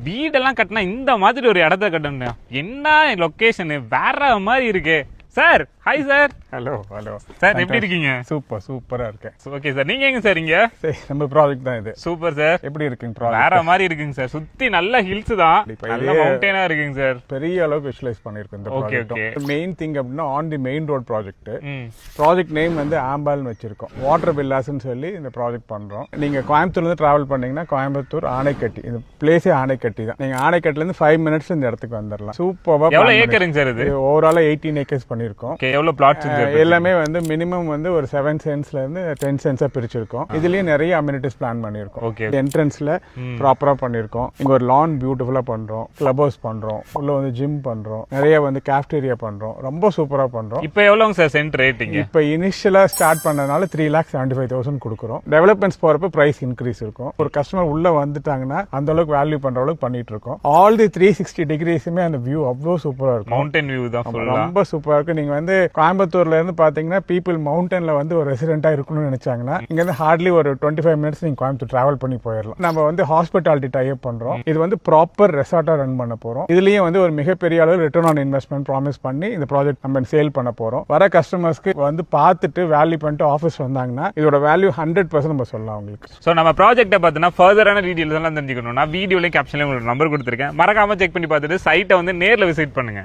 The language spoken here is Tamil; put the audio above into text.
வீடெல்லாம் கட்டினா இந்த மாதிரி ஒரு இடத்த கட்டணும். என்ன லொகேஷனு வேற மாதிரி இருக்கு sir. Hi sir. Hello hello sir, எப்படி இருக்கீங்க? சூப்பரா இருக்கேன். ஓகே சார், நீங்க எங்க சார்? இங்க நம்ம ப்ராஜெக்ட் தான் இது. Super sir. எப்படி இருக்குங்க வேற ப்ராஜெக்ட்? மாதிரி இருக்குங்க சார். சுத்தி நல்ல ஹில்ஸ் தான், நல்ல மவுண்டேனா இருக்குங்க சார். பெரிய அளவுக்கு விஷுவலைஸ் பண்ணிருக்கோம் இந்த Okay, ப்ராஜெக்ட். மெயின் திங் அப்படின்னா on the main road project. ம். ப்ராஜெக்ட் நேம் வந்து ஆம்பால்னு வச்சிருக்கோம். வாட்டர் வில்லாஸ்ன்னு சொல்லி இந்த ப்ராஜெக்ட் பண்றோம். நீங்க கோயம்புத்தூர்ல இருந்து டிராவல் பண்ணீங்கன்னா கோயம்புத்தூர் ஆனைக்கட்டி, இந்த பிளேஸே ஆனைக்கட்டி தான். நீங்க ஆனைக்கட்டில இருந்து 5 minutes இந்த இடத்துக்கு வந்துடலாம். சூப்பரா. எவ்வளவு ஏக்கருங்க சார் இது? ஓவரால் 18 acres பண்ணிருக்கோம். ஓகே, எவ்வளவு பிளாட்ஸ் சார்? எல்லாமே வந்து மினிமம் வந்து ஒரு 7 cents இருந்து 10 cents பிரிச்சிருக்கோம். இதுலயே நிறைய அம்யூனிட்டிஸ் பிளான் பண்ணிருக்கோம். Okay. என்ட்ரன்ஸ்ல ப்ராப்பரா பண்ணிருக்கோம். இங்க ஒரு லான் பியூட்டிஃபுல்லா பண்றோம், கிளப் ஹவுஸ் பண்றோம், உள்ள வந்து ஜிம் பண்றோம், நிறைய வந்து கேஃப்டேரியா பண்றோம். ரொம்ப சூப்பரா பண்றோம். இப்போ எவ்வளவுங்க சார் சென்ட் ரேட்டிங்? இப்ப இனிஷியலா ஸ்டார்ட் பண்ணனால 3,75,000 கொடுக்குறோம். டெவலப்மெண்ட்ஸ் போறப்ப பிரைஸ் இன்க்ரீஸ் இருக்கும். ஒரு கஸ்டமர் உள்ள வந்துட்டாங்கன்னா அந்த அளவுக்கு வேல்யூ பண்ற அளவுக்கு பண்ணிட்டு இருக்கோம். ஆல் தி 360 டிகிரிஸுமே அந்த வியூ அவ்வளவு சூப்பரா இருக்கும். மவுண்டன் வியூ தான் ஃபுல்லா. ரொம்ப சூப்பரா இருக்கு. நீங்க வந்து கோயம்புத்தூர்ல இருந்து பாத்தீங்கன்னா பீப்புள் மவுண்டன்ல வந்து ஒரு ரெசிடென்டா இருக்கணும்னு நினைச்சாங்கன்னா இங்க இருந்து ஹார்ட்லி ஒரு 25 minutes நீங்க கோயம்புத்தூர் டிராவல் பண்ணி போயிடலாம். நம்ம வந்து ஹாஸ்பிட்டாலிட்டி டைப் பண்றோம். இது வந்து ப்ராப்பர் ரெசார்ட்டா ரன் பண்ண போறோம். இதுலயும் வந்து ஒரு மிகப்பெரிய அளவு ரிட்டர்ன் ஆன் இன்வெஸ்ட்மெண்ட் ப்ராமிஸ் பண்ணி இந்த ப்ராஜெக்ட் நம்ம சேல் பண்ண போறோம். வர கஸ்டமர்ஸ்க்கு வந்து பார்த்துட்டு வேல்யூ பண்ணிட்டு ஆஃபீஸ் வந்தாங்கன்னா இதோட வேல்யூ 100% நம்ம சொல்லலாம் உங்களுக்கு. ஸோ நம்ம ப்ராஜெக்ட்டை பார்த்தீங்கன்னா ஃபர்தரான டீடைல்ஸ் எல்லாம் தெரிஞ்சுக்கணும். நான் வீடியோலையும் கேப்ஷன்லையும் உங்களுக்கு நம்பர் கொடுத்துருக்கேன். மறக்காம செக் பண்ணி பார்த்துட்டு சைட்டை வந்து நேரில் விசிட் பண்ணுங்க.